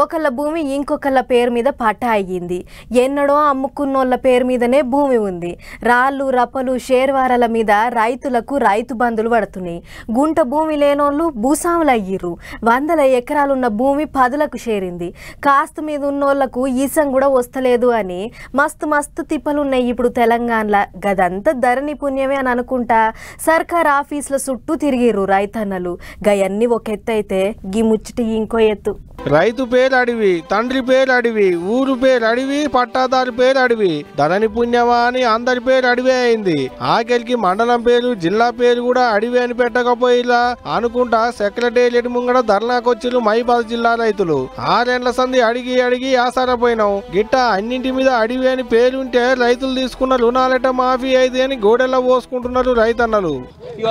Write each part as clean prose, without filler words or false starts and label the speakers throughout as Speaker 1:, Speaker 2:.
Speaker 1: ఒకళ్ళ భూమి ఇంకొకళ్ళ పేరు మీద పట్టా అయ్యింది. ఎన్నడో అమ్ముకున్నోళ్ళ పేరు మీదనే భూమి ఉంది. రాళ్ళు రప్పలు షేర్వారాల మీద రైతులకు రైతు బంధులు పడుతున్నాయి. గుంట భూమి లేనోళ్ళు భూస్వాములు అయ్యిర్రు. 100 ఎకరాలున్న భూమి 10లకు చేరింది. కాస్తు మీద ఉన్నోళ్లకు ఈసం కూడా వస్తలేదు అని మస్తు తిప్పలున్నాయి ఇప్పుడు తెలంగాణలో. గదంతా ధరణి పుణ్యమే అని అనుకుంటా సర్కార్ ఆఫీసుల చుట్టూ తిరిగిర్రు రైతన్నలు. గయన్ని ఒక ఎత్తు అయితే గీ ముచ్చటి ఇంకో ఎత్తు.
Speaker 2: రైతు పేరు అడివి, తండ్రి పేరు అడివి, ఊరు పేరు అడివి, పట్టాదారు పేరు అడివి. ధరణి పుణ్యమా అని అందరి పేరు అడివే అయింది. ఆఖరికి మండలం పేరు జిల్లా పేరు కూడా అడివి అని పెట్టకపోయిలా అనుకుంటా సెక్రటేరియట్ ముంగడ ధర్నాకొచ్చిరు మహిబాద్ జిల్లా రైతులు. 6 ఏళ్ల సంది అడిగి ఆసారపోయినాం. గిట్ట అన్నింటి మీద అడివి అని పేరుంటే రైతులు తీసుకున్న రుణాలట మాఫీ అయితే అని గోడెల్లో పోసుకుంటున్నారు రైతన్నలు.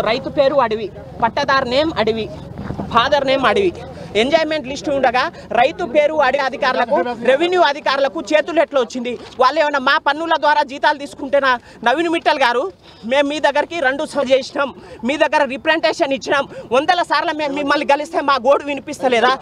Speaker 3: రైతు పేరు అడివి, పట్టాదారు నేమ్ అడివి, ఫాదర్ నేమ్ అడివి. ఎంజాయ్మెంట్ లిస్ట్ ఉండగా రైతు పేరు అడిగే అధికారులకు, రెవెన్యూ అధికారులకు చేతులు ఎట్లా వచ్చింది? వాళ్ళు ఏమన్నా మా పన్నుల ద్వారా జీతాలు తీసుకుంటేనా? నవీన్ మిట్టల్ గారు, మేము మీ దగ్గరికి 2 సార్లు చేసినాం, మీ దగ్గర రిప్రజెంటేషన్ ఇచ్చినాం. 100 సార్లు మేము మిమ్మల్ని కలిస్తే మా గోడు వినిపిస్తలేదా?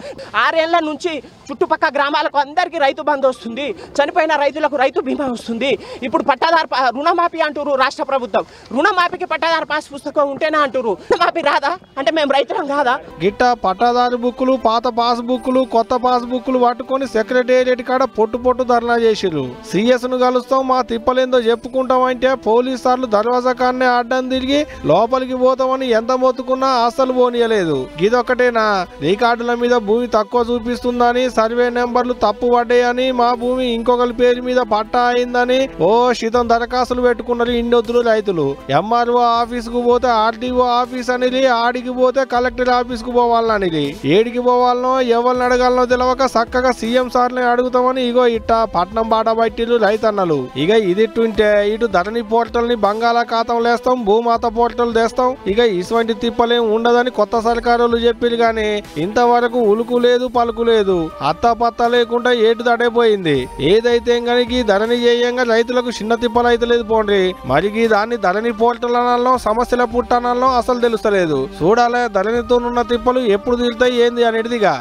Speaker 3: 6 ఏళ్ల నుంచి చుట్టుపక్కల గ్రామాలకు అందరికీ రైతు బంధు వస్తుంది, చనిపోయిన రైతులకు రైతు బీమా వస్తుంది. ఇప్పుడు పట్టాదారు రుణమాఫీ అంటారు రాష్ట్ర ప్రభుత్వం. రుణమాఫీకి పట్టాదారు పాస్ పుస్తకం ఉంటేనే అంటారు. రుణమాఫీ రాదా అంటే మేము రైతులం కాదా?
Speaker 2: గిట్ట పట్టాదారు బుక్కులు, పాత పాస్ బుక్లు, కొత్త పాస్ బుక్లు పట్టుకొని సెక్రటేరియట్ కాడ పొట్టు ధర్నా చేసిరు. సిఎస్ ను కలుస్తాం, మా తిప్పలేందో చెప్పుకుంటాం అంటే పోలీసులు దర్వాజా కాన్నే అడ్డం తిరిగి లోపలికి పోతామని ఎంత మొత్తుకున్నా అస్సలు పోనీయలేదు. గిదొక్కటేనా? రికార్డుల మీద భూమి తక్కువ చూపిస్తుందని, సర్వే నెంబర్లు తప్పు పడ్డాయని, మా భూమి ఇంకొకరి పేరు మీద పట్టా అయిందని శితం దరఖాస్తులు పెట్టుకున్నారు ఇండొద్దులు రైతులు. ఎంఆర్ఓ ఆఫీసుకు పోతే ఆర్టీఓ ఆఫీస్ అనేది, ఆడికి పోతే కలెక్టర్ ఆఫీస్ కు పోవాలని, ఏడికి పోవాలనో ఎవరిని అడగాలనో తెలవక చక్కగా సీఎం సార్ని అడుగుతామని ఇగో ఇట్ట పట్నం బాట బట్టిలు రైతన్నలు. ఇక ఇదిట్టుంటే ఇటు ధరణి పోర్టల్ ని బంగాళాఖాతం లేస్తాం, భూమాత పోర్టల్ తెస్తాం. ఇక ఇటువంటి తిప్పలేం ఉండదని కొత్త సర్కారులు చెప్పిరు గాని ఇంతవరకు ఉలుకు లేదు పలుకు లేదు. అత్తాపత్త లేకుండా ఏటు దాటైపోయింది. ఏదైతే గానీ ధరణి చేయంగా రైతులకు చిన్న తిప్పలు అయితే లేదు పోండి. మరి దాన్ని ధరణి పోర్టల్ అనాల్లో సమస్యల పుట్టనాల్లో అసలు తెలుస్తలేదు. చూడాలే ధరణితో ఉన్న తిప్పలు ఎప్పుడు తీరుతాయి ఏంది అనేటిదిగా.